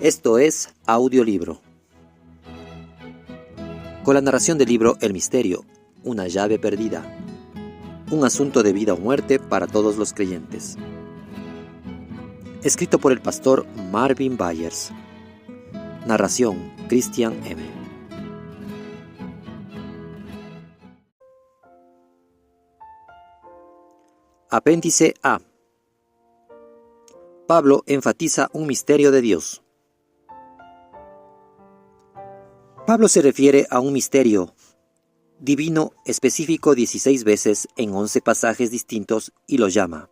Esto es Audiolibro. Con la narración del libro El Misterio, una llave perdida. Un asunto de vida o muerte para todos los creyentes. Escrito por el pastor Marvin Byers. Narración Christian M. Apéndice A. Pablo enfatiza un misterio de Dios. Pablo se refiere a un misterio divino específico 16 veces en 11 pasajes distintos y lo llama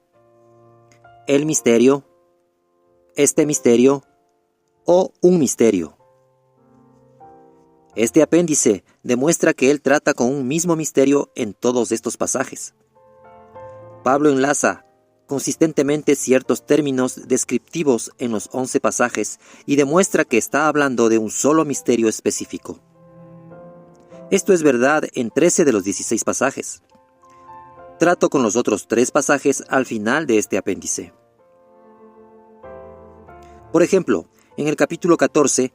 el misterio, este misterio o un misterio. Este apéndice demuestra que él trata con un mismo misterio en todos estos pasajes. Pablo enlaza consistentemente ciertos términos descriptivos en los 11 pasajes y demuestra que está hablando de un solo misterio específico. Esto es verdad en 13 de los 16 pasajes. Trato con los otros 3 pasajes al final de este apéndice. Por ejemplo, en el capítulo 14,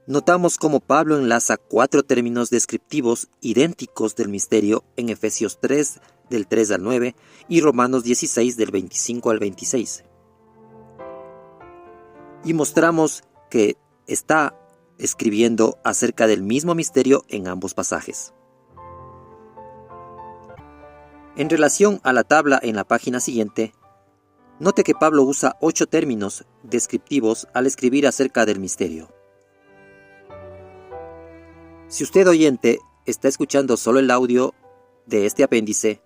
notamos cómo Pablo enlaza 4 términos descriptivos idénticos del misterio en Efesios 3, del 3 al 9, y Romanos 16, del 25 al 26. Y mostramos que está escribiendo acerca del mismo misterio en ambos pasajes. En relación a la tabla en la página siguiente, note que Pablo usa 8 términos descriptivos al escribir acerca del misterio. Si usted oyente está escuchando solo el audio de este apéndice,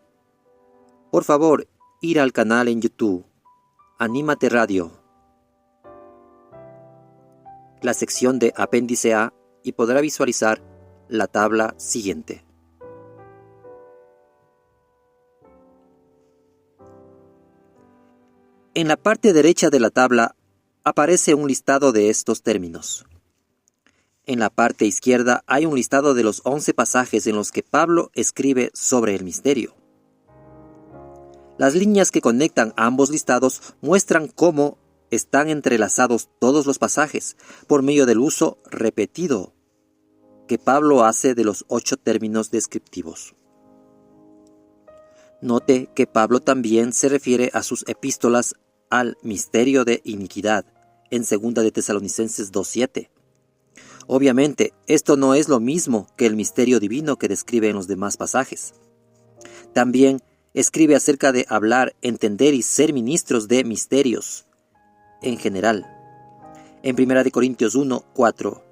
por favor, ir al canal en YouTube, Anímate Radio, la sección de apéndice A, y podrá visualizar la tabla siguiente. En la parte derecha de la tabla aparece un listado de estos términos. En la parte izquierda hay un listado de los 11 pasajes en los que Pablo escribe sobre el misterio. Las líneas que conectan ambos listados muestran cómo están entrelazados todos los pasajes por medio del uso repetido que Pablo hace de los 8 términos descriptivos. Note que Pablo también se refiere a sus epístolas al misterio de iniquidad en 2 de Tesalonicenses 2:7. Obviamente, esto no es lo mismo que el misterio divino que describe en los demás pasajes. También escribe acerca de hablar, entender y ser ministros de misterios en general. En 1 Corintios 1, 4,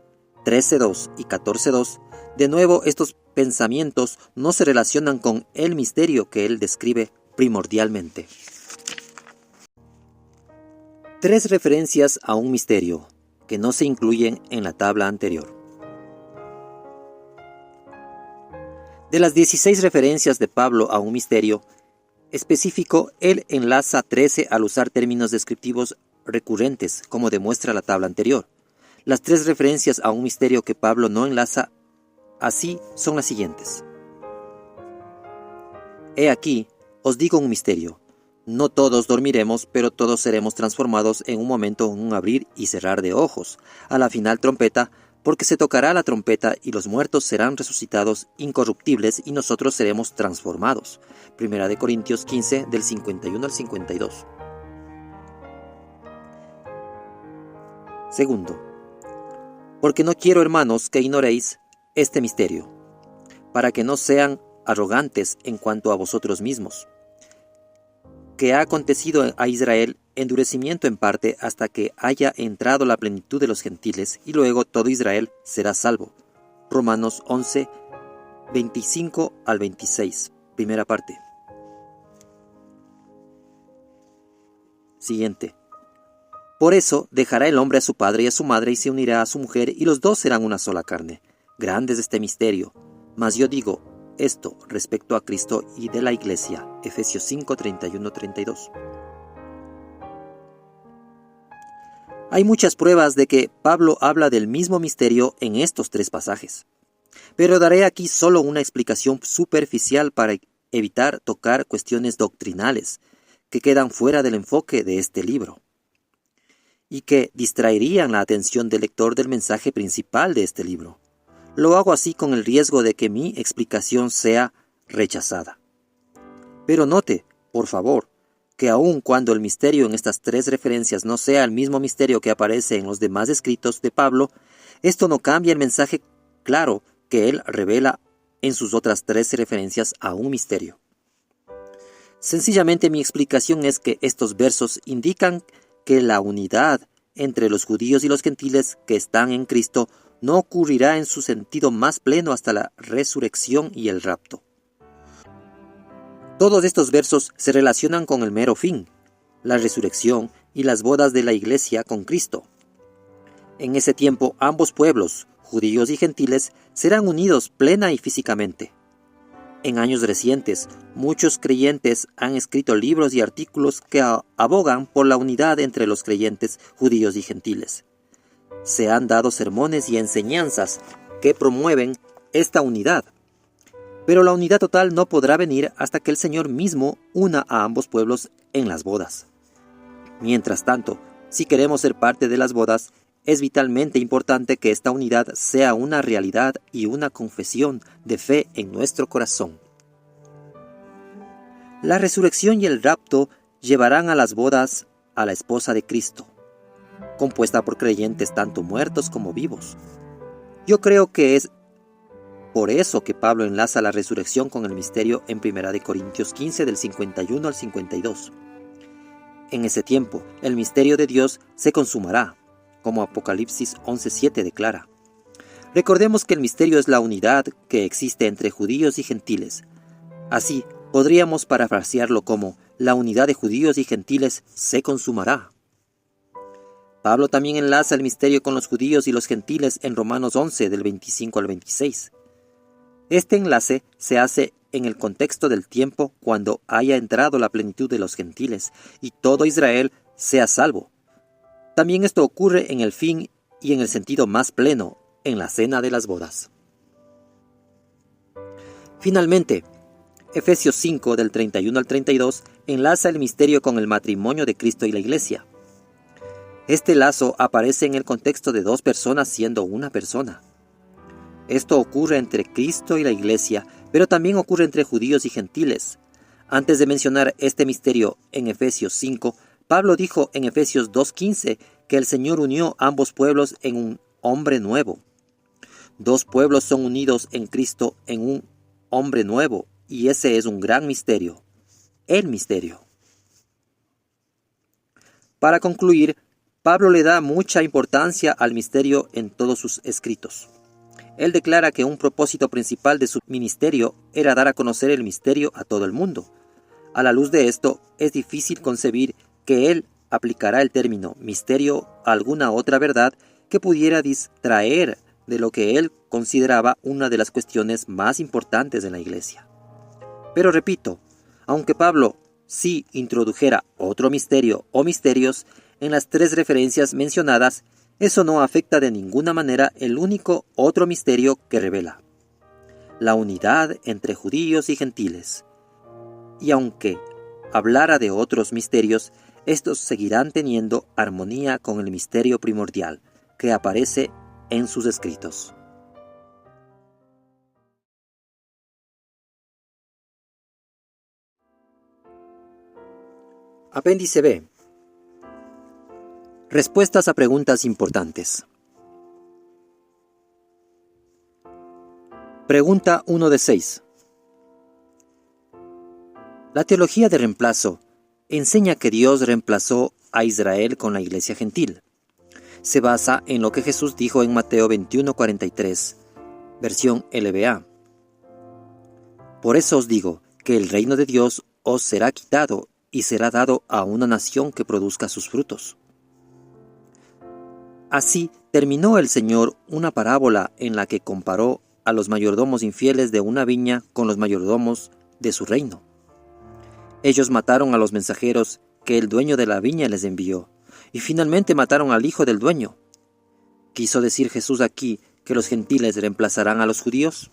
13:2 y 14:2, de nuevo estos pensamientos no se relacionan con el misterio que él describe primordialmente. 3 referencias a un misterio que no se incluyen en la tabla anterior. De las 16 referencias de Pablo a un misterio específico, él enlaza 13 al usar términos descriptivos recurrentes, como demuestra la tabla anterior. Las 3 referencias a un misterio que Pablo no enlaza así son las siguientes. He aquí, os digo un misterio. No todos dormiremos, pero todos seremos transformados en un momento, en un abrir y cerrar de ojos, a la final trompeta, porque se tocará la trompeta y los muertos serán resucitados incorruptibles y nosotros seremos transformados. 1 Corintios 15, del 51 al 52. Segundo, porque no quiero, hermanos, que ignoréis este misterio, para que no sean arrogantes en cuanto a vosotros mismos, que ha acontecido a Israel endurecimiento en parte hasta que haya entrado la plenitud de los gentiles, y luego todo Israel será salvo. Romanos 11, 25 al 26, primera parte. Siguiente. Por eso dejará el hombre a su padre y a su madre y se unirá a su mujer, y los dos serán una sola carne. Grande es este misterio, mas yo digo esto respecto a Cristo y de la iglesia. Efesios 5, 31, 32. Hay muchas pruebas de que Pablo habla del mismo misterio en estos 3 pasajes, pero daré aquí solo una explicación superficial para evitar tocar cuestiones doctrinales que quedan fuera del enfoque de este libro. y que distraerían la atención del lector del mensaje principal de este libro. Lo hago así con el riesgo de que mi explicación sea rechazada. Pero note, por favor, que aun cuando el misterio en estas tres referencias no sea el mismo misterio que aparece en los demás escritos de Pablo, esto no cambia el mensaje claro que él revela en sus otras tres referencias a un misterio. Sencillamente mi explicación es que estos versos indican que la unidad entre los judíos y los gentiles que están en Cristo no ocurrirá en su sentido más pleno hasta la resurrección y el rapto. Todos estos versos se relacionan con el mero fin, la resurrección y las bodas de la iglesia con Cristo. En ese tiempo ambos pueblos, judíos y gentiles, serán unidos plena y físicamente. En años recientes, muchos creyentes han escrito libros y artículos que abogan por la unidad entre los creyentes judíos y gentiles. Se han dado sermones y enseñanzas que promueven esta unidad. Pero la unidad total no podrá venir hasta que el Señor mismo una a ambos pueblos en las bodas. Mientras tanto, si queremos ser parte de las bodas, es vitalmente importante que esta unidad sea una realidad y una confesión de fe en nuestro corazón. La resurrección y el rapto llevarán a las bodas a la esposa de Cristo, compuesta por creyentes tanto muertos como vivos. Yo creo que es por eso que Pablo enlaza la resurrección con el misterio en 1 Corintios 15 del 51 al 52. En ese tiempo, el misterio de Dios se consumará, como Apocalipsis 11:7 declara. Recordemos que el misterio es la unidad que existe entre judíos y gentiles. Así, podríamos parafrasearlo como la unidad de judíos y gentiles se consumará. Pablo también enlaza el misterio con los judíos y los gentiles en Romanos 11 del 25 al 26. Este enlace se hace en el contexto del tiempo cuando haya entrado la plenitud de los gentiles y todo Israel sea salvo. También esto ocurre en el fin y en el sentido más pleno, en la cena de las bodas. Finalmente, Efesios 5 del 31 al 32 enlaza el misterio con el matrimonio de Cristo y la Iglesia. Este lazo aparece en el contexto de dos personas siendo una persona. Esto ocurre entre Cristo y la Iglesia, pero también ocurre entre judíos y gentiles. Antes de mencionar este misterio en Efesios 5, Pablo dijo en Efesios 2:15 que el Señor unió ambos pueblos en un hombre nuevo. Dos pueblos son unidos en Cristo en un hombre nuevo, y ese es un gran misterio, el misterio. Para concluir, Pablo le da mucha importancia al misterio en todos sus escritos. Él declara que un propósito principal de su ministerio era dar a conocer el misterio a todo el mundo. A la luz de esto, es difícil concebir que él aplicará el término misterio a alguna otra verdad que pudiera distraer de lo que él consideraba una de las cuestiones más importantes en la iglesia. Pero repito, aunque Pablo sí introdujera otro misterio o misterios en las tres referencias mencionadas, eso no afecta de ninguna manera el único otro misterio que revela: la unidad entre judíos y gentiles. Y aunque hablara de otros misterios, estos seguirán teniendo armonía con el misterio primordial que aparece en sus escritos. Apéndice B. Respuestas a preguntas importantes. Pregunta 1 de 6. La teología de reemplazo enseña que Dios reemplazó a Israel con la iglesia gentil. Se basa en lo que Jesús dijo en Mateo 21:43, versión LBA. Por eso os digo que el reino de Dios os será quitado y será dado a una nación que produzca sus frutos. Así terminó el Señor una parábola en la que comparó a los mayordomos infieles de una viña con los mayordomos de su reino. Ellos mataron a los mensajeros que el dueño de la viña les envió, y finalmente mataron al hijo del dueño. ¿Quiso decir Jesús aquí que los gentiles reemplazarán a los judíos?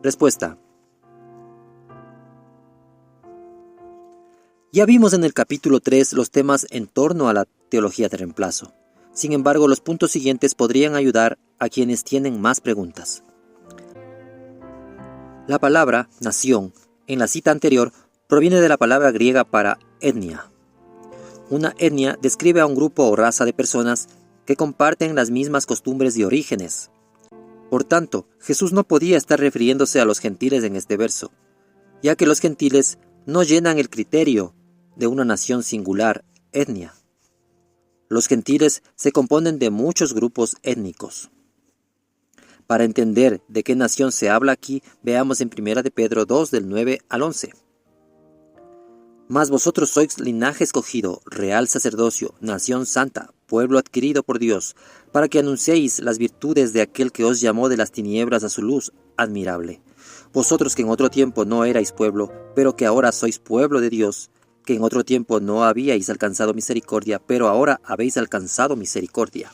Respuesta. Ya vimos en el capítulo 3 los temas en torno a la teología de reemplazo. Sin embargo, los puntos siguientes podrían ayudar a quienes tienen más preguntas. La palabra nación, en la cita anterior, proviene de la palabra griega para etnia. Una etnia describe a un grupo o raza de personas que comparten las mismas costumbres y orígenes. Por tanto, Jesús no podía estar refiriéndose a los gentiles en este verso, ya que los gentiles no llenan el criterio de una nación singular, etnia. Los gentiles se componen de muchos grupos étnicos. Para entender de qué nación se habla aquí, veamos en 1 de Pedro 2, del 9 al 11. Mas vosotros sois linaje escogido, real sacerdocio, nación santa, pueblo adquirido por Dios, para que anunciéis las virtudes de aquel que os llamó de las tinieblas a su luz admirable. Vosotros que en otro tiempo no erais pueblo, pero que ahora sois pueblo de Dios, que en otro tiempo no habíais alcanzado misericordia, pero ahora habéis alcanzado misericordia.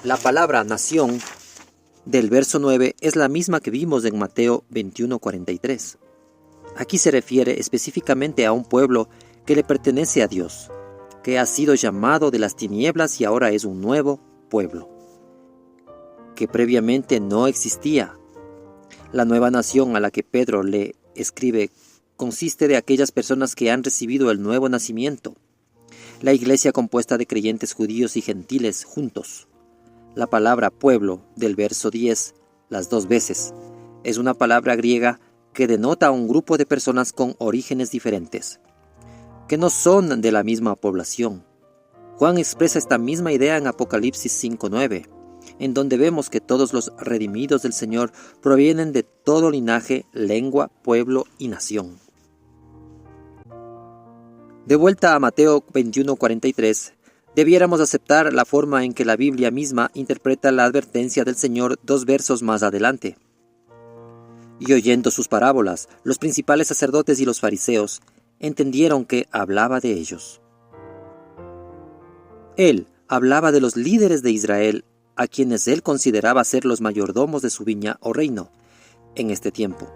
La palabra nación del verso 9 es la misma que vimos en Mateo 21:43. Aquí se refiere específicamente a un pueblo que le pertenece a Dios, que ha sido llamado de las tinieblas y ahora es un nuevo pueblo, que previamente no existía. La nueva nación a la que Pedro le escribe consiste de aquellas personas que han recibido el nuevo nacimiento, la iglesia compuesta de creyentes judíos y gentiles juntos. La palabra pueblo del verso 10, las dos veces, es una palabra griega que denota a un grupo de personas con orígenes diferentes, que no son de la misma población. Juan expresa esta misma idea en Apocalipsis 5:9, en donde vemos que todos los redimidos del Señor provienen de todo linaje, lengua, pueblo y nación. De vuelta a Mateo 21:43, debiéramos aceptar la forma en que la Biblia misma interpreta la advertencia del Señor 2 versos más adelante. Y oyendo sus parábolas, los principales sacerdotes y los fariseos entendieron que hablaba de ellos. Él hablaba de los líderes de Israel, a quienes él consideraba ser los mayordomos de su viña o reino en este tiempo.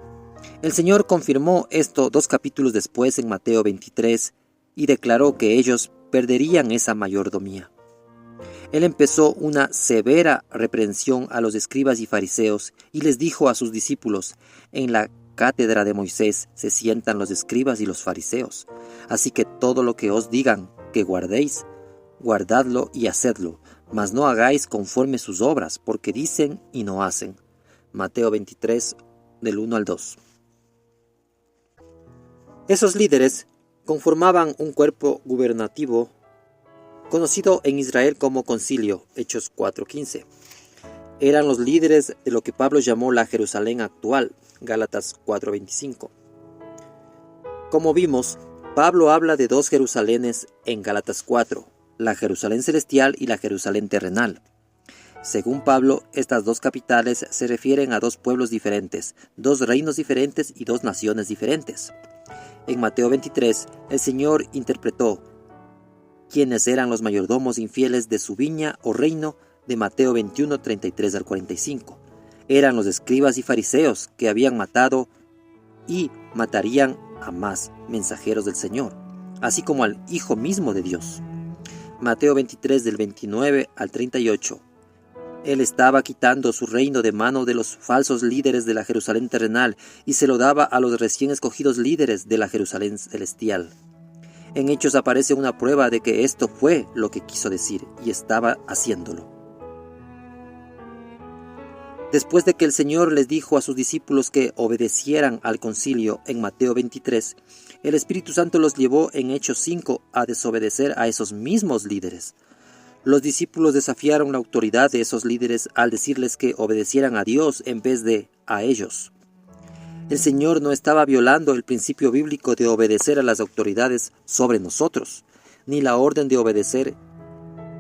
El Señor confirmó esto 2 capítulos después en Mateo 23 y declaró que ellos perderían esa mayordomía. Él empezó una severa reprensión a los escribas y fariseos y les dijo a sus discípulos: en la cátedra de Moisés se sientan los escribas y los fariseos, así que todo lo que os digan que guardéis, guardadlo y hacedlo, mas no hagáis conforme sus obras, porque dicen y no hacen. Mateo 23, del 1 al 2. Esos líderes conformaban un cuerpo gubernativo conocido en Israel como concilio, Hechos 4:15. Eran los líderes de lo que Pablo llamó la Jerusalén actual, Gálatas 4:25. Como vimos, Pablo habla de dos Jerusalenes en Gálatas 4, la Jerusalén celestial y la Jerusalén terrenal. Según Pablo, estas dos capitales se refieren a dos pueblos diferentes, dos reinos diferentes y dos naciones diferentes. En Mateo 23, el Señor interpretó quiénes eran los mayordomos infieles de su viña o reino de Mateo 21, 33 al 45. Eran los escribas y fariseos que habían matado y matarían a más mensajeros del Señor, así como al Hijo mismo de Dios. Mateo 23 del 29 al 38. Él estaba quitando su reino de mano de los falsos líderes de la Jerusalén terrenal y se lo daba a los recién escogidos líderes de la Jerusalén celestial. En Hechos aparece una prueba de que esto fue lo que quiso decir y estaba haciéndolo. Después de que el Señor les dijo a sus discípulos que obedecieran al concilio en Mateo 23, el Espíritu Santo los llevó en Hechos 5 a desobedecer a esos mismos líderes. Los discípulos desafiaron la autoridad de esos líderes al decirles que obedecieran a Dios en vez de a ellos. El Señor no estaba violando el principio bíblico de obedecer a las autoridades sobre nosotros, ni la orden de obedecer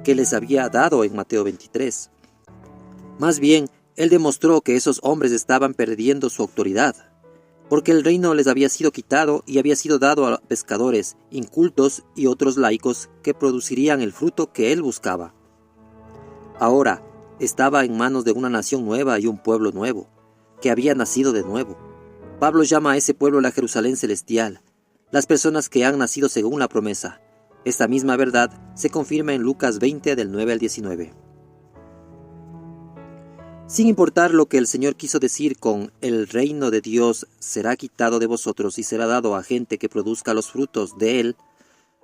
que les había dado en Mateo 23. Más bien, Él demostró que esos hombres estaban perdiendo su autoridad, porque el reino les había sido quitado y había sido dado a pescadores, incultos y otros laicos que producirían el fruto que Él buscaba. Ahora estaba en manos de una nación nueva y un pueblo nuevo, que había nacido de nuevo. Pablo llama a ese pueblo la Jerusalén celestial. las personas que han nacido según la promesa. Esta misma verdad se confirma en Lucas 20 del 9 al 19. Sin importar lo que el Señor quiso decir con el reino de Dios será quitado de vosotros y será dado a gente que produzca los frutos de él,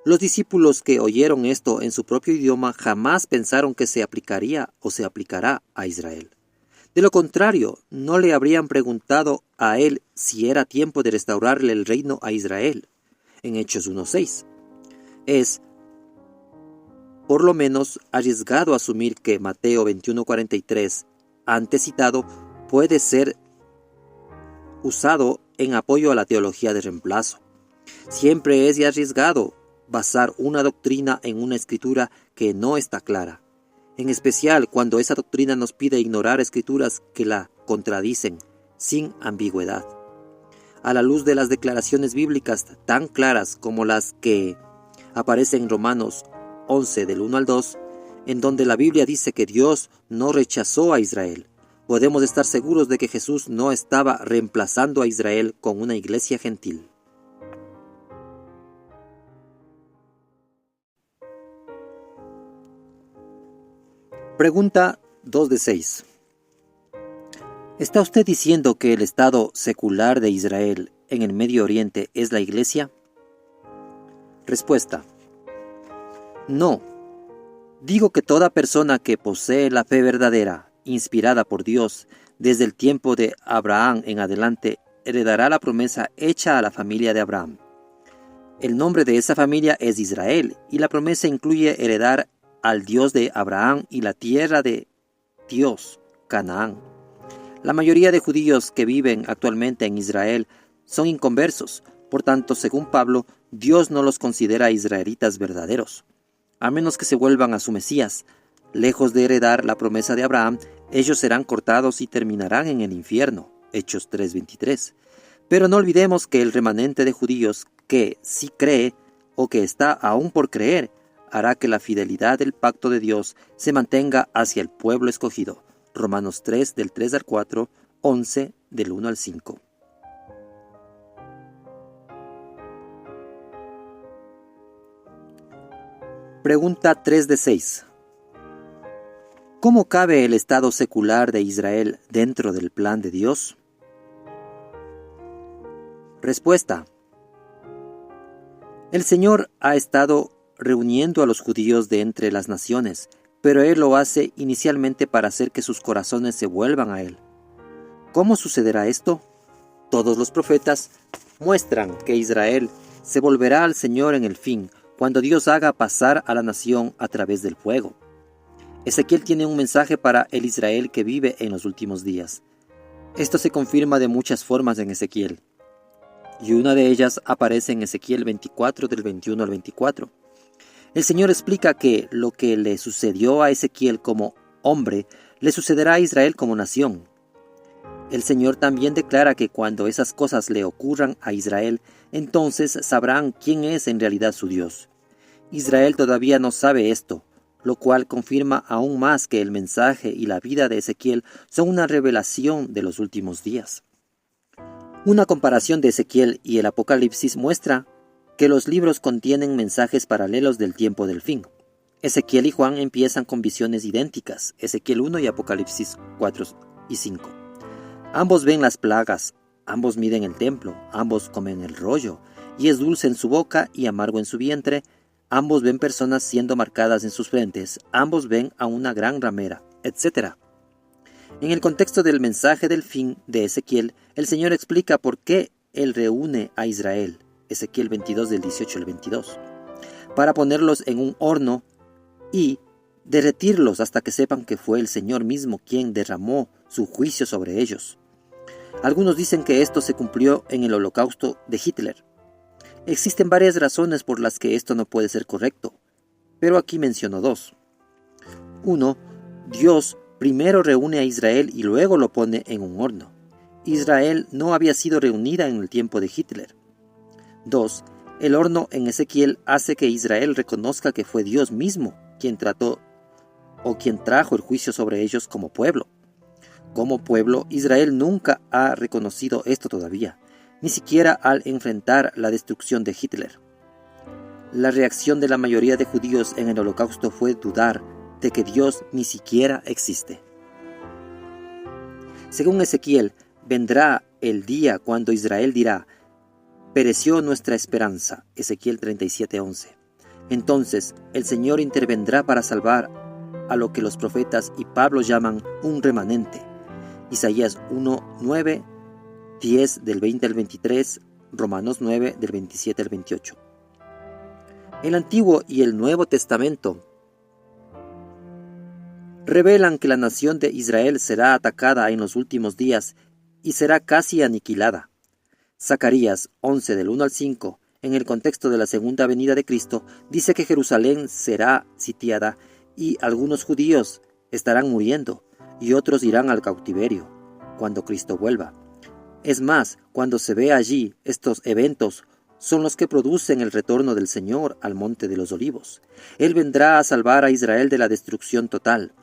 los discípulos que oyeron esto en su propio idioma jamás pensaron que se aplicaría o se aplicará a Israel. De lo contrario, no le habrían preguntado a él si era tiempo de restaurarle el reino a Israel. En Hechos 1:6. Es, por lo menos, arriesgado asumir que Mateo 21:43, antes citado, puede ser usado en apoyo a la teología de reemplazo. Siempre es arriesgado basar una doctrina en una escritura que no está clara, en especial cuando esa doctrina nos pide ignorar escrituras que la contradicen, sin ambigüedad. A la luz de las declaraciones bíblicas tan claras como las que aparecen en Romanos 11 del 1 al 2, en donde la Biblia dice que Dios no rechazó a Israel, podemos estar seguros de que Jesús no estaba reemplazando a Israel con una iglesia gentil. Pregunta 2 de 6. ¿Está usted diciendo que el Estado secular de Israel en el Medio Oriente es la Iglesia? Respuesta. No. Digo que toda persona que posee la fe verdadera, inspirada por Dios, desde el tiempo de Abraham en adelante, heredará la promesa hecha a la familia de Abraham. El nombre de esa familia es Israel, y la promesa incluye heredar al Dios de Abraham y la tierra de Dios, Canaán. La mayoría de judíos que viven actualmente en Israel son inconversos, por tanto, según Pablo, Dios no los considera israelitas verdaderos. A menos que se vuelvan a su Mesías, lejos de heredar la promesa de Abraham, ellos serán cortados y terminarán en el infierno. Hechos 3:23. Pero no olvidemos que el remanente de judíos que sí cree o que está aún por creer, hará que la fidelidad del pacto de Dios se mantenga hacia el pueblo escogido. Romanos 3 del 3 al 4, 11 del 1 al 5. Pregunta 3 de 6. ¿Cómo cabe el Estado secular de Israel dentro del plan de Dios? Respuesta. El Señor ha estado reuniendo a los judíos de entre las naciones, pero Él lo hace inicialmente para hacer que sus corazones se vuelvan a Él. ¿Cómo sucederá esto? Todos los profetas muestran que Israel se volverá al Señor en el fin, cuando Dios haga pasar a la nación a través del fuego. Ezequiel tiene un mensaje para el Israel que vive en los últimos días. Esto se confirma de muchas formas en Ezequiel, y una de ellas aparece en Ezequiel 24 del 21 al 24. El Señor explica que lo que le sucedió a Ezequiel como hombre, le sucederá a Israel como nación. El Señor también declara que cuando esas cosas le ocurran a Israel, entonces sabrán quién es en realidad su Dios. Israel todavía no sabe esto, lo cual confirma aún más que el mensaje y la vida de Ezequiel son una revelación de los últimos días. Una comparación de Ezequiel y el Apocalipsis muestra que los libros contienen mensajes paralelos del tiempo del fin. Ezequiel y Juan empiezan con visiones idénticas, Ezequiel 1 y Apocalipsis 4 y 5. Ambos ven las plagas, ambos miden el templo, ambos comen el rollo, y es dulce en su boca y amargo en su vientre, ambos ven personas siendo marcadas en sus frentes, ambos ven a una gran ramera, etc. En el contexto del mensaje del fin de Ezequiel, el Señor explica por qué Él reúne a Israel, Ezequiel 22 del 18 al 22, para ponerlos en un horno y derretirlos hasta que sepan que fue el Señor mismo quien derramó su juicio sobre ellos. Algunos dicen que esto se cumplió en el holocausto de Hitler. Existen varias razones por las que esto no puede ser correcto, pero aquí menciono dos. 1. Dios primero reúne a Israel y luego lo pone en un horno. Israel no había sido reunida en el tiempo de Hitler. 2. El horno en Ezequiel hace que Israel reconozca que fue Dios mismo quien trató o quien trajo el juicio sobre ellos como pueblo. Como pueblo, Israel nunca ha reconocido esto todavía. ni siquiera al enfrentar la destrucción de Hitler. La reacción de la mayoría de judíos en el Holocausto fue dudar de que Dios ni siquiera existe. Según Ezequiel, vendrá el día cuando Israel dirá: pereció nuestra esperanza. Ezequiel 37:11. Entonces el Señor intervendrá para salvar a lo que los profetas y Pablo llaman un remanente. Isaías 1:9, 10 del 20 al 23, Romanos 9 del 27 al 28. El Antiguo y el Nuevo Testamento revelan que la nación de Israel será atacada en los últimos días y será casi aniquilada. Zacarías 11 del 1 al 5, en el contexto de la segunda venida de Cristo, dice que Jerusalén será sitiada y algunos judíos estarán muriendo y otros irán al cautiverio cuando Cristo vuelva. Es más, cuando se ve allí, estos eventos son los que producen el retorno del Señor al Monte de los Olivos. Él vendrá a salvar a Israel de la destrucción total.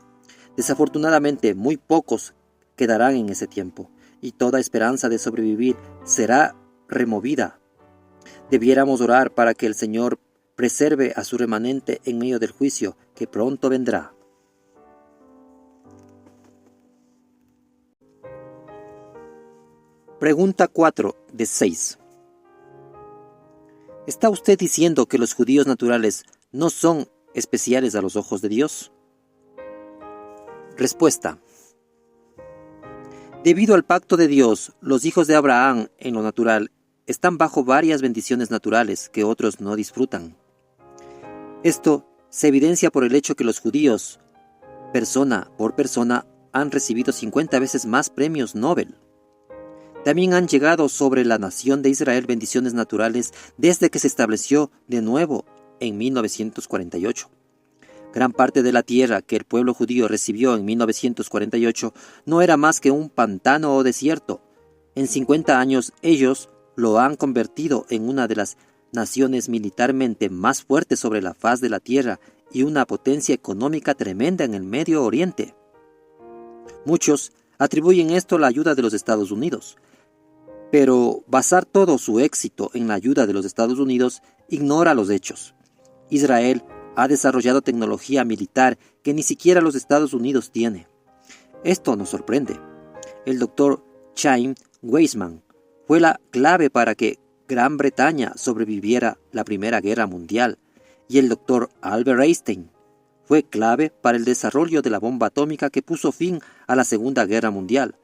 Desafortunadamente, muy pocos quedarán en ese tiempo, y toda esperanza de sobrevivir será removida. Debiéramos orar para que el Señor preserve a su remanente en medio del juicio que pronto vendrá. Pregunta 4 de 6. ¿Está usted diciendo que los judíos naturales no son especiales a los ojos de Dios? Respuesta. Debido al pacto de Dios, los hijos de Abraham, en lo natural, están bajo varias bendiciones naturales que otros no disfrutan. Esto se evidencia por el hecho que los judíos, persona por persona, han recibido 50 veces más premios Nobel. También han llegado sobre la nación de Israel bendiciones naturales desde que se estableció de nuevo en 1948. Gran parte de la tierra que el pueblo judío recibió en 1948 no era más que un pantano o desierto. En 50 años ellos lo han convertido en una de las naciones militarmente más fuertes sobre la faz de la tierra y una potencia económica tremenda en el Medio Oriente. Muchos atribuyen esto a la ayuda de los Estados Unidos. Pero basar todo su éxito en la ayuda de los Estados Unidos ignora los hechos. Israel ha desarrollado tecnología militar que ni siquiera los Estados Unidos tiene. Esto nos sorprende. El doctor Chaim Weizmann fue la clave para que Gran Bretaña sobreviviera la Primera Guerra Mundial, y el doctor Albert Einstein fue clave para el desarrollo de la bomba atómica que puso fin a la Segunda Guerra Mundial.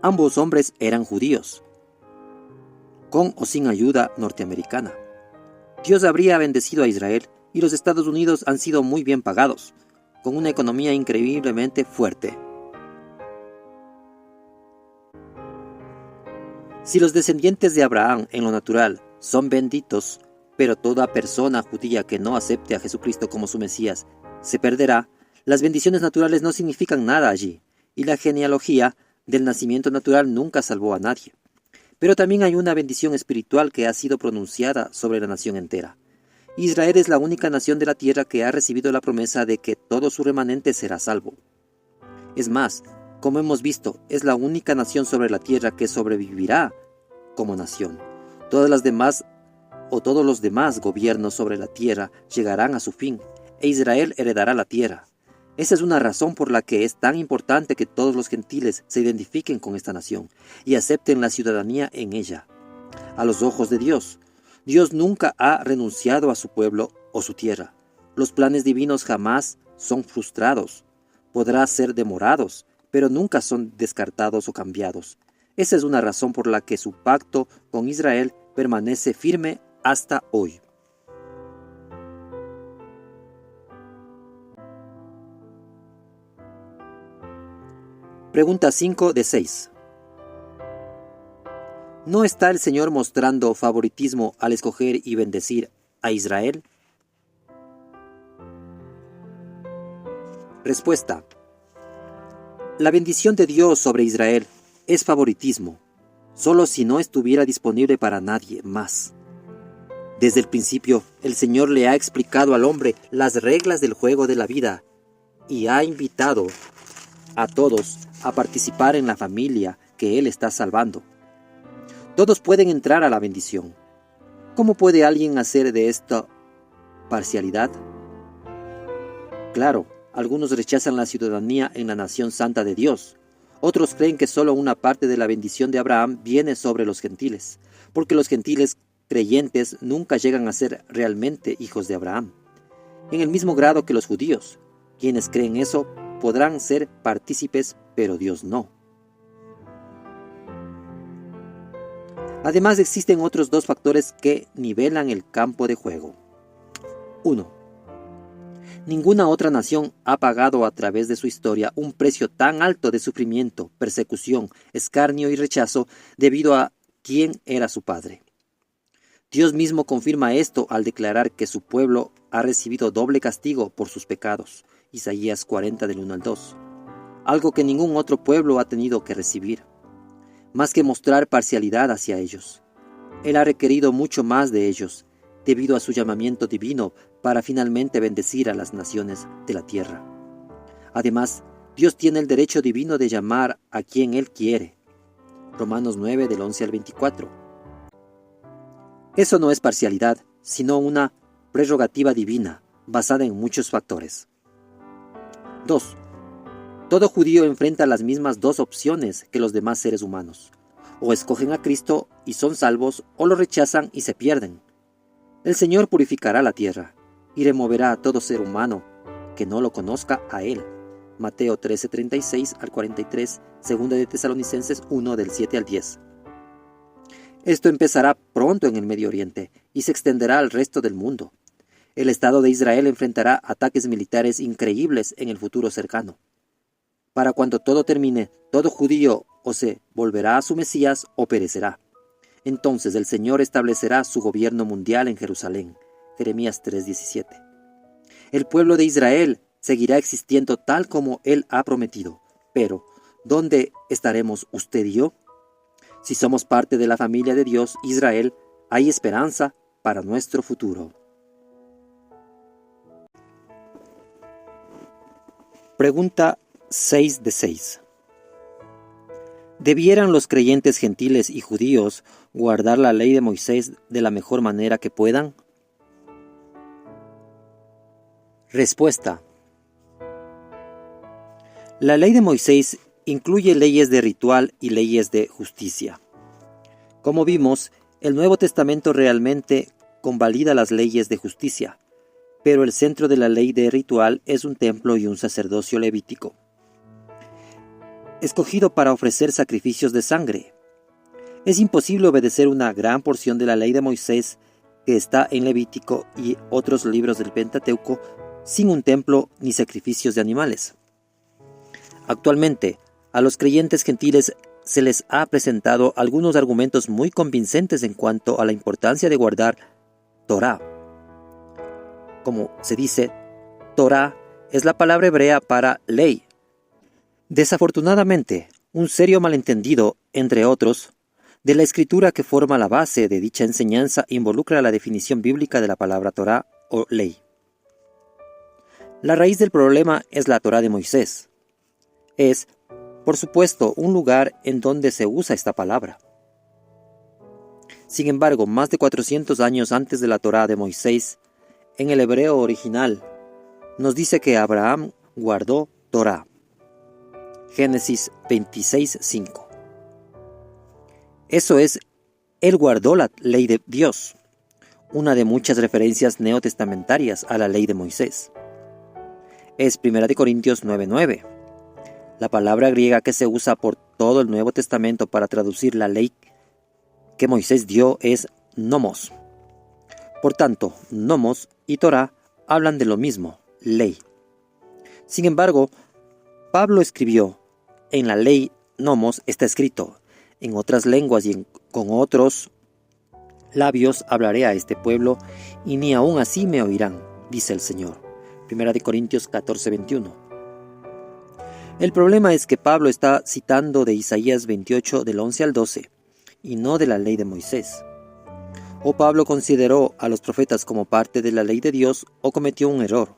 Ambos hombres eran judíos, con o sin ayuda norteamericana. Dios habría bendecido a Israel y los Estados Unidos han sido muy bien pagados, con una economía increíblemente fuerte. Si los descendientes de Abraham en lo natural son benditos, pero toda persona judía que no acepte a Jesucristo como su Mesías se perderá, las bendiciones naturales no significan nada allí, y la genealogía del nacimiento natural nunca salvó a nadie. Pero también hay una bendición espiritual que ha sido pronunciada sobre la nación entera. Israel es la única nación de la tierra que ha recibido la promesa de que todo su remanente será salvo. Es más, como hemos visto, es la única nación sobre la tierra que sobrevivirá como nación. Todas las demás o todos los demás gobiernos sobre la tierra llegarán a su fin, e Israel heredará la tierra. Esa es una razón por la que es tan importante que todos los gentiles se identifiquen con esta nación y acepten la ciudadanía en ella. A los ojos de Dios, Dios nunca ha renunciado a su pueblo o su tierra. Los planes divinos jamás son frustrados. Podrán ser demorados, pero nunca son descartados o cambiados. Esa es una razón por la que su pacto con Israel permanece firme hasta hoy. Pregunta 5 de 6. ¿No está el Señor mostrando favoritismo al escoger y bendecir a Israel? Respuesta. La bendición de Dios sobre Israel es favoritismo, solo si no estuviera disponible para nadie más. Desde el principio, el Señor le ha explicado al hombre las reglas del juego de la vida y ha invitado a todos a participar en la familia que Él está salvando. Todos pueden entrar a la bendición. ¿Cómo puede alguien hacer de esta parcialidad? Claro, algunos rechazan la ciudadanía en la nación santa de Dios. Otros creen que solo una parte de la bendición de Abraham viene sobre los gentiles, porque los gentiles creyentes nunca llegan a ser realmente hijos de Abraham, en el mismo grado que los judíos. Quienes creen eso podrán ser partícipes, pero Dios no. Además, existen otros dos factores que nivelan el campo de juego. 1. Ninguna otra nación ha pagado a través de su historia un precio tan alto de sufrimiento, persecución, escarnio y rechazo debido a quién era su padre. Dios mismo confirma esto al declarar que su pueblo ha recibido doble castigo por sus pecados. Isaías 40 del 1 al 2. Algo que ningún otro pueblo ha tenido que recibir. Más que mostrar parcialidad hacia ellos, Él ha requerido mucho más de ellos, debido a su llamamiento divino para finalmente bendecir a las naciones de la tierra. Además, Dios tiene el derecho divino de llamar a quien Él quiere. Romanos 9 del 11 al 24. Eso no es parcialidad, sino una prerrogativa divina, basada en muchos factores. 2. Todo judío enfrenta las mismas dos opciones que los demás seres humanos. O escogen a Cristo y son salvos, o lo rechazan y se pierden. El Señor purificará la tierra y removerá a todo ser humano que no lo conozca a Él. Mateo 13:36 al 43, 2 de Tesalonicenses 1 del 7 al 10. Esto empezará pronto en el Medio Oriente y se extenderá al resto del mundo. El Estado de Israel enfrentará ataques militares increíbles en el futuro cercano. Para cuando todo termine, todo judío o se volverá a su Mesías o perecerá. Entonces el Señor establecerá su gobierno mundial en Jerusalén. Jeremías 3:17. El pueblo de Israel seguirá existiendo tal como Él ha prometido. Pero, ¿dónde estaremos usted y yo? Si somos parte de la familia de Dios, Israel, hay esperanza para nuestro futuro. Pregunta 6 de 6. ¿Debieran los creyentes gentiles y judíos guardar la ley de Moisés de la mejor manera que puedan? Respuesta. La ley de Moisés incluye leyes de ritual y leyes de justicia. Como vimos, el Nuevo Testamento realmente convalida las leyes de justicia, pero el centro de la ley de ritual es un templo y un sacerdocio levítico, escogido para ofrecer sacrificios de sangre. Es imposible obedecer una gran porción de la ley de Moisés que está en Levítico y otros libros del Pentateuco sin un templo ni sacrificios de animales. Actualmente, a los creyentes gentiles se les ha presentado algunos argumentos muy convincentes en cuanto a la importancia de guardar Torá. Como se dice, Torá es la palabra hebrea para ley. Desafortunadamente, un serio malentendido, entre otros, de la escritura que forma la base de dicha enseñanza involucra la definición bíblica de la palabra Torá o ley. La raíz del problema es la Torá de Moisés. Es, por supuesto, un lugar en donde se usa esta palabra. Sin embargo, más de 400 años antes de la Torá de Moisés, en el hebreo original, nos dice que Abraham guardó Torá. Génesis 26:5. Eso es, él guardó la ley de Dios, una de muchas referencias neotestamentarias a la ley de Moisés. Es 1 Corintios 9:9. La palabra griega que se usa por todo el Nuevo Testamento para traducir la ley que Moisés dio es nomos. Por tanto, nomos y Torá hablan de lo mismo, ley. Sin embargo, Pablo escribió, en la ley nomos está escrito, en otras lenguas y con otros labios hablaré a este pueblo, y ni aun así me oirán, dice el Señor. 1 Corintios 14:21. El problema es que Pablo está citando de Isaías 28 del 11 al 12, y no de la ley de Moisés. O Pablo consideró a los profetas como parte de la ley de Dios, o cometió un error.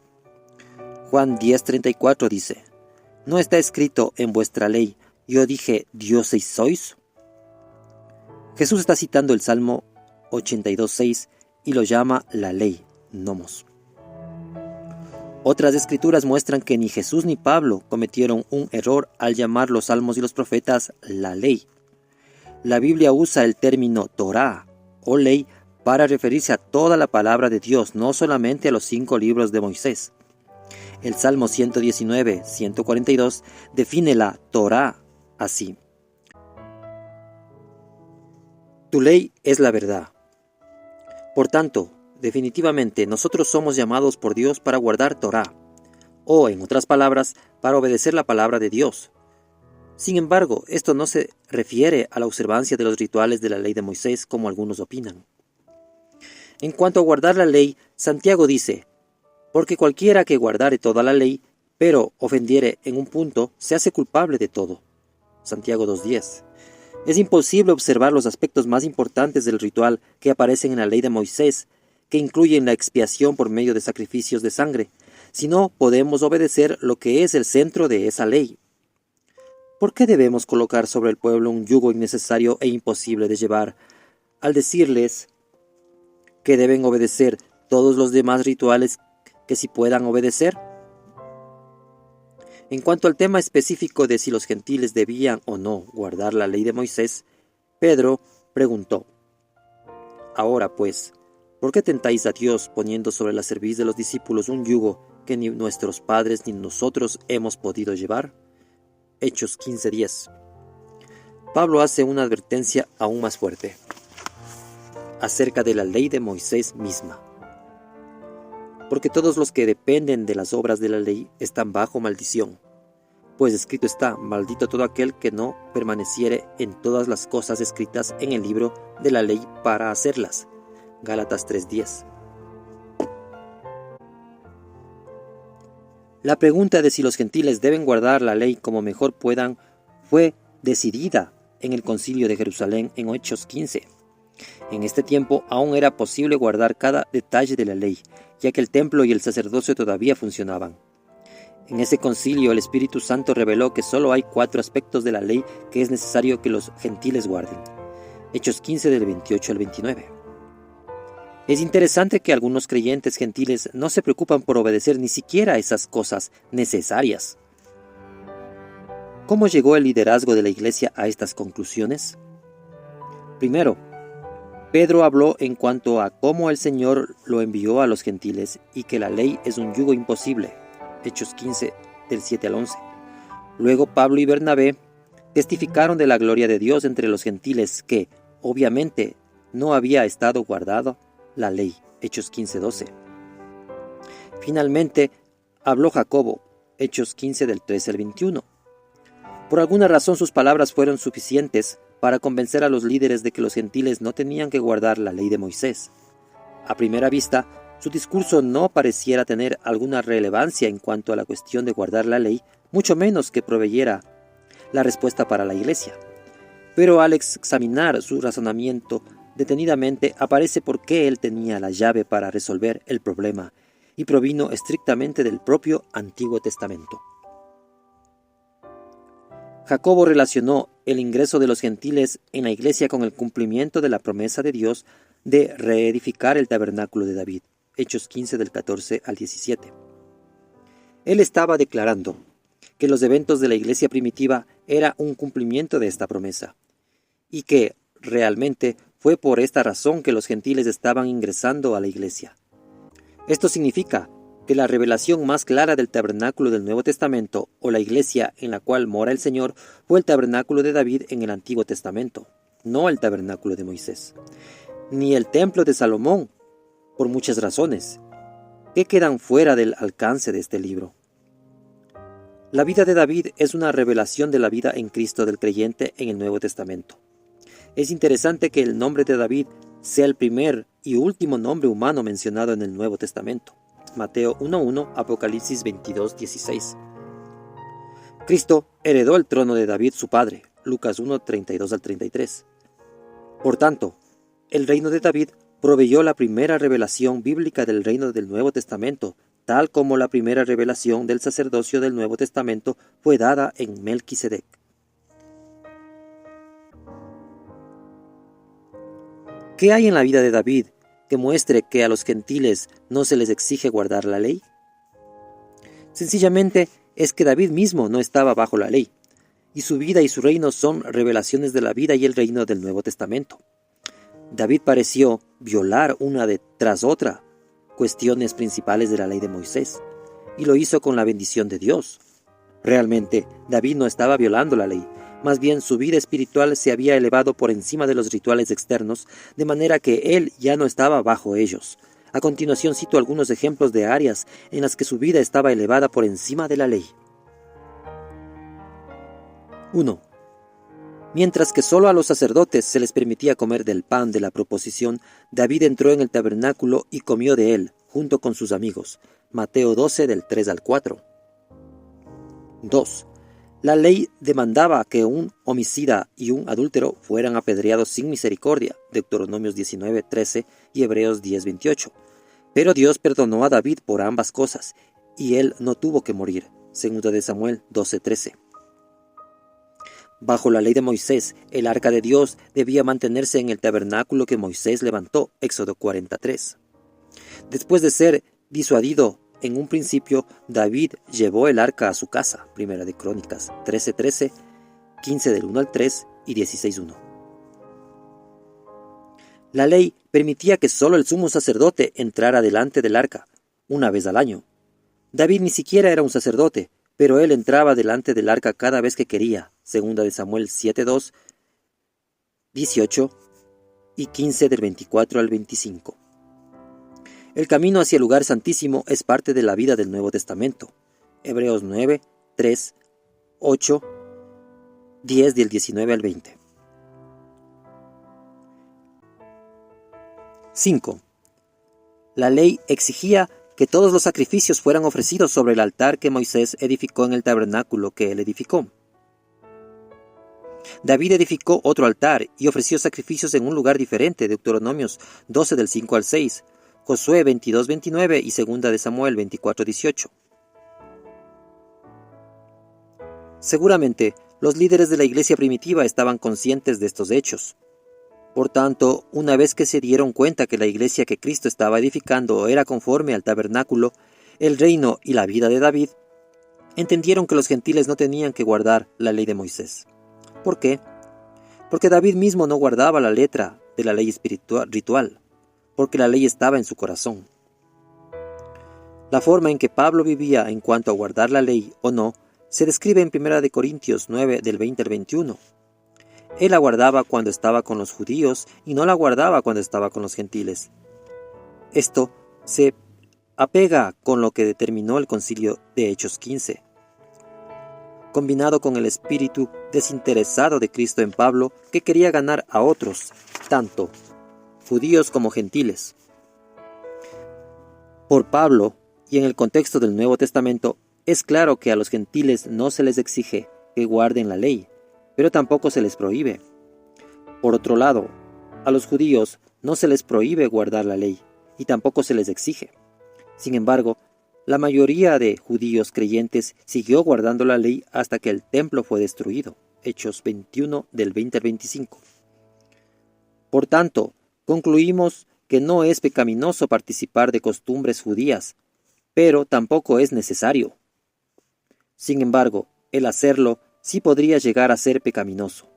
Juan 10:34 dice, ¿no está escrito en vuestra ley, yo dije, dioses sois? Jesús está citando el Salmo 82:6 y lo llama la ley, nomos. Otras escrituras muestran que ni Jesús ni Pablo cometieron un error al llamar los salmos y los profetas la ley. La Biblia usa el término Torá o ley para referirse a toda la palabra de Dios, no solamente a los 5 libros de Moisés. El Salmo 119, 142 define la Torá así: Tu ley es la verdad. Por tanto, definitivamente nosotros somos llamados por Dios para guardar Torá, o en otras palabras, para obedecer la palabra de Dios. Sin embargo, esto no se refiere a la observancia de los rituales de la ley de Moisés como algunos opinan. En cuanto a guardar la ley, Santiago dice: porque cualquiera que guardare toda la ley, pero ofendiere en un punto, se hace culpable de todo. Santiago 2:10. Es imposible observar los aspectos más importantes del ritual que aparecen en la ley de Moisés, que incluyen la expiación por medio de sacrificios de sangre, si no podemos obedecer lo que es el centro de esa ley. ¿Por qué debemos colocar sobre el pueblo un yugo innecesario e imposible de llevar, al decirles que deben obedecer todos los demás rituales que sí puedan obedecer? En cuanto al tema específico de si los gentiles debían o no guardar la ley de Moisés, Pedro preguntó: Ahora pues, ¿por qué tentáis a Dios poniendo sobre la cerviz de los discípulos un yugo que ni nuestros padres ni nosotros hemos podido llevar? Hechos 15:10. Pablo hace una advertencia aún más fuerte acerca de la ley de Moisés misma. Porque todos los que dependen de las obras de la ley están bajo maldición. Pues escrito está: maldito todo aquel que no permaneciere en todas las cosas escritas en el libro de la ley para hacerlas. Gálatas 3:10. La pregunta de si los gentiles deben guardar la ley como mejor puedan fue decidida en el Concilio de Jerusalén en Hechos 15. En este tiempo aún era posible guardar cada detalle de la ley, ya que el templo y el sacerdocio todavía funcionaban. En ese concilio el Espíritu Santo reveló que solo hay 4 aspectos de la ley que es necesario que los gentiles guarden. Hechos 15 del 28 al 29. Es interesante que algunos creyentes gentiles no se preocupan por obedecer ni siquiera esas cosas necesarias. ¿Cómo llegó el liderazgo de la iglesia a estas conclusiones? Primero, Pedro habló en cuanto a cómo el Señor lo envió a los gentiles y que la ley es un yugo imposible. Hechos 15, del 7 al 11. Luego Pablo y Bernabé testificaron de la gloria de Dios entre los gentiles que, obviamente, no había estado guardada la ley. Hechos 15, 12. Finalmente, habló Jacobo. Hechos 15, del 13 al 21. Por alguna razón sus palabras fueron suficientes para convencer a los líderes de que los gentiles no tenían que guardar la ley de Moisés. A primera vista, su discurso no pareciera tener alguna relevancia en cuanto a la cuestión de guardar la ley, mucho menos que proveyera la respuesta para la iglesia. Pero al examinar su razonamiento detenidamente, aparece por qué él tenía la llave para resolver el problema y provino estrictamente del propio Antiguo Testamento. Jacobo relacionó el ingreso de los gentiles en la iglesia con el cumplimiento de la promesa de Dios de reedificar el tabernáculo de David. Hechos 15 del 14 al 17. Él estaba declarando que los eventos de la iglesia primitiva era un cumplimiento de esta promesa, y que realmente fue por esta razón que los gentiles estaban ingresando a la iglesia. Esto significa que la revelación más clara del tabernáculo del Nuevo Testamento, o la iglesia en la cual mora el Señor, fue el tabernáculo de David en el Antiguo Testamento, no el tabernáculo de Moisés, ni el templo de Salomón, por muchas razones, que quedan fuera del alcance de este libro. La vida de David es una revelación de la vida en Cristo del creyente en el Nuevo Testamento. Es interesante que el nombre de David sea el primer y último nombre humano mencionado en el Nuevo Testamento. Mateo 1:1, Apocalipsis 22:16. Cristo heredó el trono de David su padre. Lucas 1:32 al 33. Por tanto, el reino de David proveyó la primera revelación bíblica del reino del Nuevo Testamento, tal como la primera revelación del sacerdocio del Nuevo Testamento fue dada en Melquisedec. ¿Qué hay en la vida de David que muestre que a los gentiles no se les exige guardar la ley? Sencillamente es que David mismo no estaba bajo la ley, y su vida y su reino son revelaciones de la vida y el reino del Nuevo Testamento. David pareció violar una tras otra cuestiones principales de la ley de Moisés, y lo hizo con la bendición de Dios. Realmente, David no estaba violando la ley, más bien su vida espiritual se había elevado por encima de los rituales externos, de manera que él ya no estaba bajo ellos. A continuación cito algunos ejemplos de áreas en las que su vida estaba elevada por encima de la ley. 1. Mientras que solo a los sacerdotes se les permitía comer del pan de la proposición, David entró en el tabernáculo y comió de él, junto con sus amigos. Mateo 12, del 3 al 4. 2. La ley demandaba que un homicida y un adúltero fueran apedreados sin misericordia, Deuteronomios 19, 13 y Hebreos 10, 28. Pero Dios perdonó a David por ambas cosas, y él no tuvo que morir, 2 Samuel 12, 13. Bajo la ley de Moisés, el arca de Dios debía mantenerse en el tabernáculo que Moisés levantó, Éxodo 43. Después de ser disuadido en un principio, David llevó el arca a su casa, Primera de Crónicas 13:13, 15 del 1 al 3 y 16:1. La ley permitía que solo el sumo sacerdote entrara delante del arca, una vez al año. David ni siquiera era un sacerdote, pero él entraba delante del arca cada vez que quería, 2 de Samuel 7:2, 18 y 15 del 24 al 25. El camino hacia el lugar santísimo es parte de la vida del Nuevo Testamento. Hebreos 9, 3, 8, 10 del 19 al 20. 5. La ley exigía que todos los sacrificios fueran ofrecidos sobre el altar que Moisés edificó en el tabernáculo que él edificó. David edificó otro altar y ofreció sacrificios en un lugar diferente, Deuteronomios 12 del 5 al 6, Josué 22, 29 y 2 de Samuel 24, 18. Seguramente, los líderes de la iglesia primitiva estaban conscientes de estos hechos. Por tanto, una vez que se dieron cuenta que la iglesia que Cristo estaba edificando era conforme al tabernáculo, el reino y la vida de David, entendieron que los gentiles no tenían que guardar la ley de Moisés. ¿Por qué? Porque David mismo no guardaba la letra de la ley ritual, porque la ley estaba en su corazón. La forma en que Pablo vivía en cuanto a guardar la ley o no, se describe en 1 Corintios 9 del 20 al 21. Él la guardaba cuando estaba con los judíos y no la guardaba cuando estaba con los gentiles. Esto se apega con lo que determinó el concilio de Hechos 15. Combinado con el espíritu desinteresado de Cristo en Pablo, que quería ganar a otros, tanto judíos como gentiles. Por Pablo, y en el contexto del Nuevo Testamento, es claro que a los gentiles no se les exige que guarden la ley, pero tampoco se les prohíbe. Por otro lado, a los judíos no se les prohíbe guardar la ley, y tampoco se les exige. Sin embargo, la mayoría de judíos creyentes siguió guardando la ley hasta que el templo fue destruido. Hechos 21 del 20 al 25. Por tanto, concluimos que no es pecaminoso participar de costumbres judías, pero tampoco es necesario. Sin embargo, el hacerlo sí podría llegar a ser pecaminoso.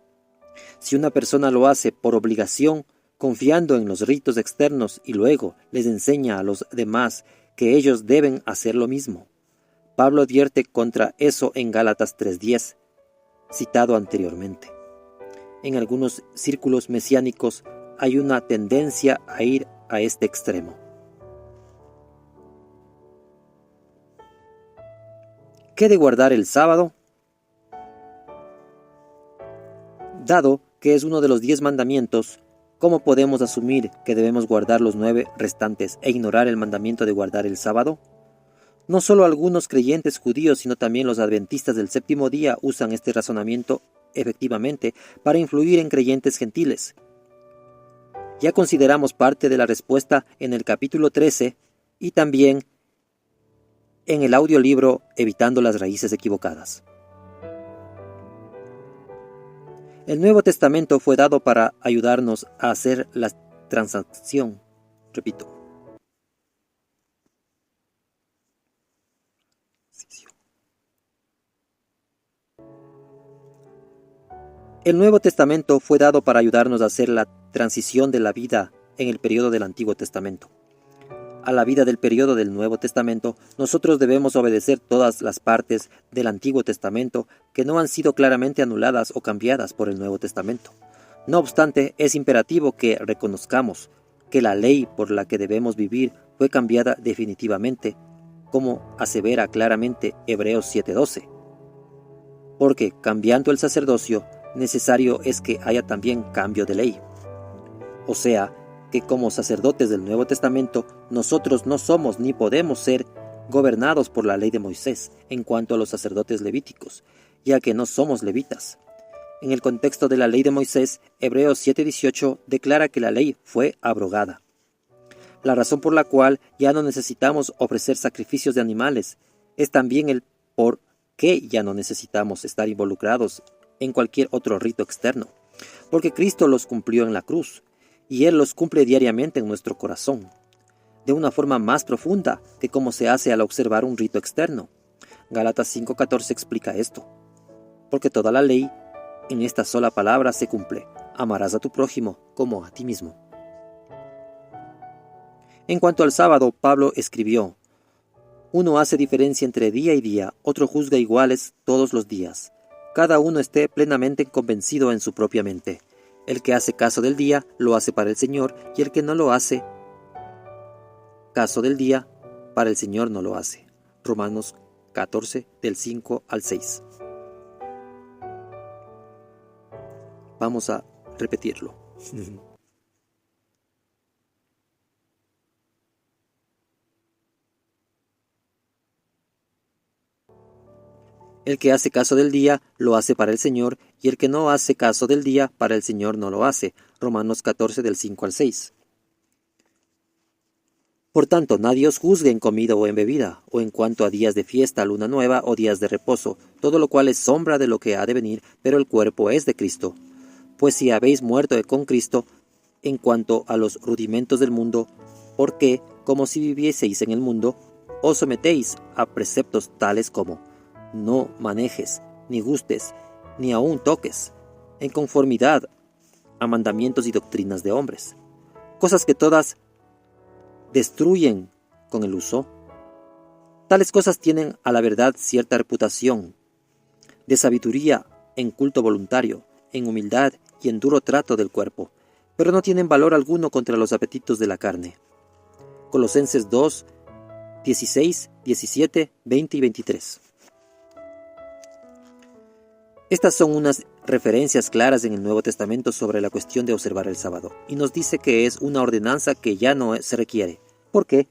Si una persona lo hace por obligación, confiando en los ritos externos y luego les enseña a los demás que ellos deben hacer lo mismo. Pablo advierte contra eso en Gálatas 3:10, citado anteriormente. En algunos círculos mesiánicos hay una tendencia a ir a este extremo. ¿Qué de guardar el sábado? Dado que es uno de los 10 mandamientos, ¿cómo podemos asumir que debemos guardar los 9 restantes e ignorar el mandamiento de guardar el sábado? No solo algunos creyentes judíos, sino también los adventistas del séptimo día usan este razonamiento efectivamente para influir en creyentes gentiles. Ya consideramos parte de la respuesta en el capítulo 13 y también en el audiolibro Evitando las raíces equivocadas. El Nuevo Testamento fue dado para ayudarnos a hacer las transacción. Repito. El Nuevo Testamento fue dado para ayudarnos a hacer la transición de la vida en el periodo del Antiguo Testamento a la vida del periodo del Nuevo Testamento. Nosotros debemos obedecer todas las partes del Antiguo Testamento que no han sido claramente anuladas o cambiadas por el Nuevo Testamento. No obstante, es imperativo que reconozcamos que la ley por la que debemos vivir fue cambiada definitivamente, como asevera claramente Hebreos 7:12. Porque cambiando el sacerdocio, necesario es que haya también cambio de ley. O sea, que como sacerdotes del Nuevo Testamento, nosotros no somos ni podemos ser gobernados por la ley de Moisés en cuanto a los sacerdotes levíticos, ya que no somos levitas. En el contexto de la ley de Moisés, Hebreos 7:18 declara que la ley fue abrogada. La razón por la cual ya no necesitamos ofrecer sacrificios de animales es también el por qué ya no necesitamos estar involucrados en cualquier otro rito externo, porque Cristo los cumplió en la cruz, y Él los cumple diariamente en nuestro corazón, de una forma más profunda que como se hace al observar un rito externo. Gálatas 5:14 explica esto. Porque toda la ley en esta sola palabra se cumple: amarás a tu prójimo como a ti mismo. En cuanto al sábado, Pablo escribió: uno hace diferencia entre día y día, otro juzga iguales todos los días. Cada uno esté plenamente convencido en su propia mente. El que hace caso del día, lo hace para el Señor, y el que no lo hace caso del día, para el Señor no lo hace. Romanos 14, del 5 al 6. Vamos a repetirlo. El que hace caso del día, lo hace para el Señor, y el que no hace caso del día, para el Señor no lo hace. Romanos 14, del 5 al 6. Por tanto, nadie os juzgue en comida o en bebida, o en cuanto a días de fiesta, luna nueva o días de reposo, todo lo cual es sombra de lo que ha de venir, pero el cuerpo es de Cristo. Pues si habéis muerto con Cristo, en cuanto a los rudimentos del mundo, ¿por qué, como si vivieseis en el mundo, os sometéis a preceptos tales como: no manejes, ni gustes, ni aun toques, en conformidad a mandamientos y doctrinas de hombres? Cosas que todas destruyen con el uso. Tales cosas tienen a la verdad cierta reputación de sabiduría en culto voluntario, en humildad y en duro trato del cuerpo, pero no tienen valor alguno contra los apetitos de la carne. Colosenses 2, 16, 17, 20 y 23. Estas son unas referencias claras en el Nuevo Testamento sobre la cuestión de observar el sábado, y nos dice que es una ordenanza que ya no se requiere. ¿Por qué?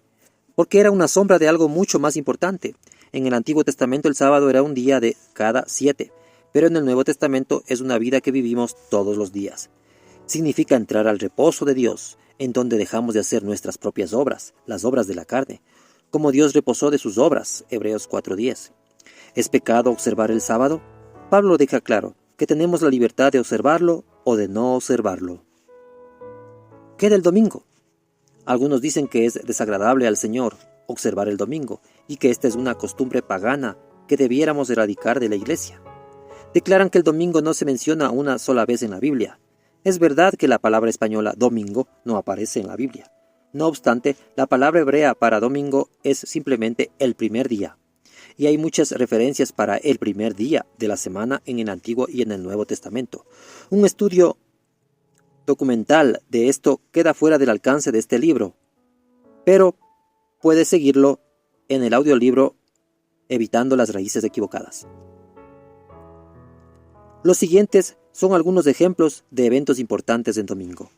Porque era una sombra de algo mucho más importante. En el Antiguo Testamento el sábado era un día de cada 7, pero en el Nuevo Testamento es una vida que vivimos todos los días. Significa entrar al reposo de Dios, en donde dejamos de hacer nuestras propias obras, las obras de la carne, como Dios reposó de sus obras, Hebreos 4:10. ¿Es pecado observar el sábado? Pablo deja claro que tenemos la libertad de observarlo o de no observarlo. ¿Qué del domingo? Algunos dicen que es desagradable al Señor observar el domingo y que esta es una costumbre pagana que debiéramos erradicar de la iglesia. Declaran que el domingo no se menciona una sola vez en la Biblia. Es verdad que la palabra española domingo no aparece en la Biblia. No obstante, la palabra hebrea para domingo es simplemente el primer día. Y hay muchas referencias para el primer día de la semana en el Antiguo y en el Nuevo Testamento. Un estudio documental de esto queda fuera del alcance de este libro, pero puedes seguirlo en el audiolibro Evitando las raíces equivocadas. Los siguientes son algunos ejemplos de eventos importantes en domingo.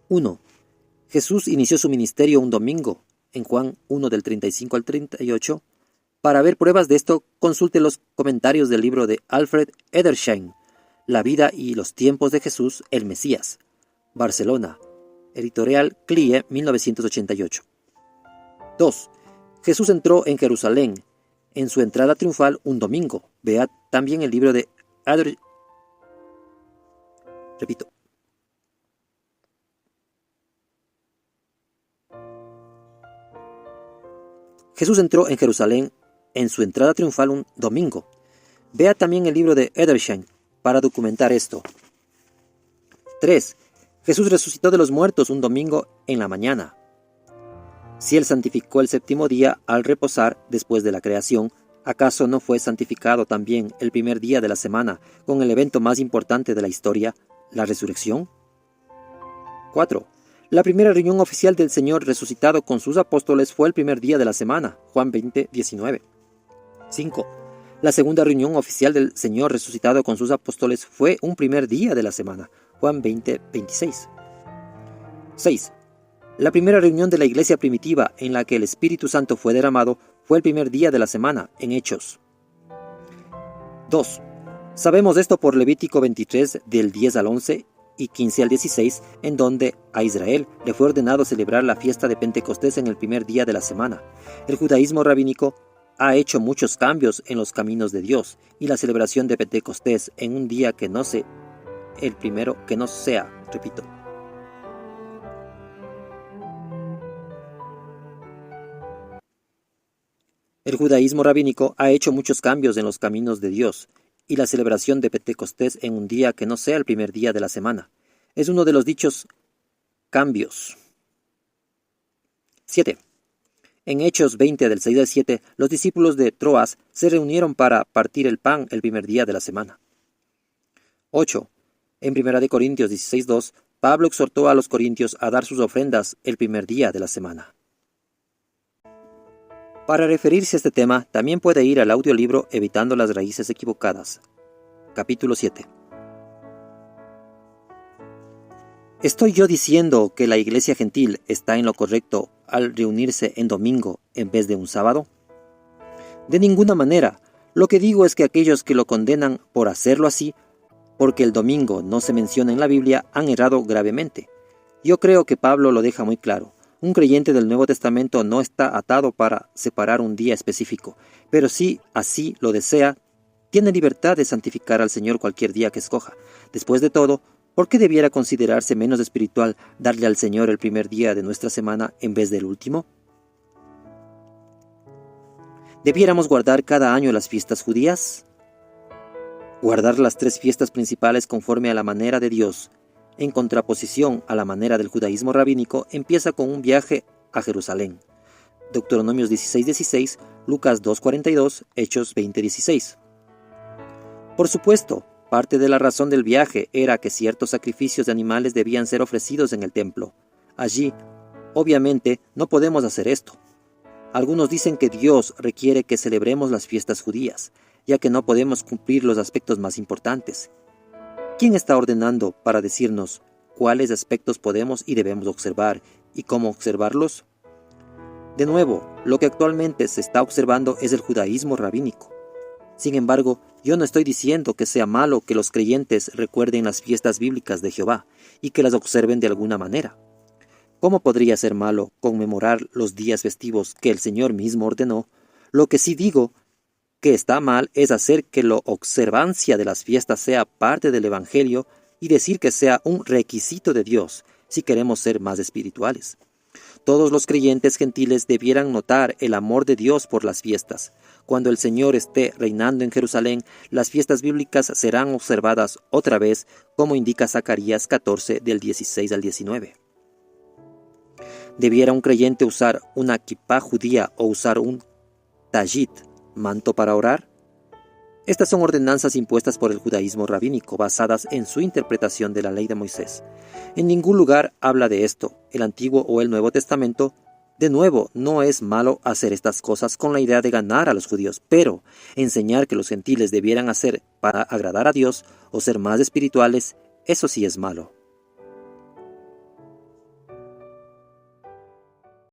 1. Jesús inició su ministerio un domingo, en Juan 1 del 35 al 38. Para ver pruebas de esto, consulte los comentarios del libro de Alfred Edersheim, La vida y los tiempos de Jesús, el Mesías. Barcelona, editorial CLIE, 1988. 2. Jesús entró en Jerusalén, en su entrada triunfal un domingo. Vea también el libro de Jesús entró en Jerusalén en su entrada triunfal un domingo. Vea también el libro de Edersheim para documentar esto. 3. Jesús resucitó de los muertos un domingo en la mañana. Si Él santificó el séptimo día al reposar después de la creación, ¿acaso no fue santificado también el primer día de la semana con el evento más importante de la historia, la resurrección? 4. La primera reunión oficial del Señor resucitado con sus apóstoles fue el primer día de la semana, Juan 20, 19. 5. La segunda reunión oficial del Señor resucitado con sus apóstoles fue un primer día de la semana, Juan 20, 26. 6. La primera reunión de la iglesia primitiva en la que el Espíritu Santo fue derramado fue el primer día de la semana, en Hechos. 2. Sabemos esto por Levítico 23 del 10 al 11 y 15 al 16, en donde a Israel le fue ordenado celebrar la fiesta de Pentecostés en el primer día de la semana. El judaísmo rabínico ha hecho muchos cambios en los caminos de Dios, y la celebración de Pentecostés en un día que no sea el primero que no sea, repito. El judaísmo rabínico ha hecho muchos cambios en los caminos de Dios, y la celebración de Pentecostés en un día que no sea el primer día de la semana. Es uno de los dichos cambios. 7. En Hechos 20 del 6 al 7, los discípulos de Troas se reunieron para partir el pan el primer día de la semana. 8. En 1 Corintios 16, 2, Pablo exhortó a los corintios a dar sus ofrendas el primer día de la semana. Para referirse a este tema, también puede ir al audiolibro Evitando las raíces equivocadas, capítulo 7. ¿Estoy yo diciendo que la iglesia gentil está en lo correcto al reunirse en domingo en vez de un sábado? De ninguna manera. Lo que digo es que aquellos que lo condenan por hacerlo así, porque el domingo no se menciona en la Biblia, han errado gravemente. Yo creo que Pablo lo deja muy claro. Un creyente del Nuevo Testamento no está atado para separar un día específico, pero si así lo desea, tiene libertad de santificar al Señor cualquier día que escoja. Después de todo, ¿por qué debiera considerarse menos espiritual darle al Señor el primer día de nuestra semana en vez del último? ¿Debiéramos guardar cada año las fiestas judías? Guardar las 3 fiestas principales conforme a la manera de Dios, en contraposición a la manera del judaísmo rabínico, empieza con un viaje a Jerusalén. Deuteronomios 16:16, Lucas 2:42, Hechos 20:16. Por supuesto, parte de la razón del viaje era que ciertos sacrificios de animales debían ser ofrecidos en el templo. Allí, obviamente, no podemos hacer esto. Algunos dicen que Dios requiere que celebremos las fiestas judías, ya que no podemos cumplir los aspectos más importantes. ¿Quién está ordenando para decirnos cuáles aspectos podemos y debemos observar y cómo observarlos? De nuevo, lo que actualmente se está observando es el judaísmo rabínico. Sin embargo, yo no estoy diciendo que sea malo que los creyentes recuerden las fiestas bíblicas de Jehová y que las observen de alguna manera. ¿Cómo podría ser malo conmemorar los días festivos que el Señor mismo ordenó? Lo que sí digo que está mal es hacer que la observancia de las fiestas sea parte del Evangelio y decir que sea un requisito de Dios si queremos ser más espirituales. Todos los creyentes gentiles debieran notar el amor de Dios por las fiestas. Cuando el Señor esté reinando en Jerusalén, las fiestas bíblicas serán observadas otra vez, como indica Zacarías 14 del 16 al 19. ¿Debiera un creyente usar una kipá judía o usar un tajit, manto para orar? Estas son ordenanzas impuestas por el judaísmo rabínico, basadas en su interpretación de la ley de Moisés. En ningún lugar habla de esto, el Antiguo o el Nuevo Testamento. De nuevo, no es malo hacer estas cosas con la idea de ganar a los judíos, pero enseñar que los gentiles debieran hacer para agradar a Dios o ser más espirituales, eso sí es malo.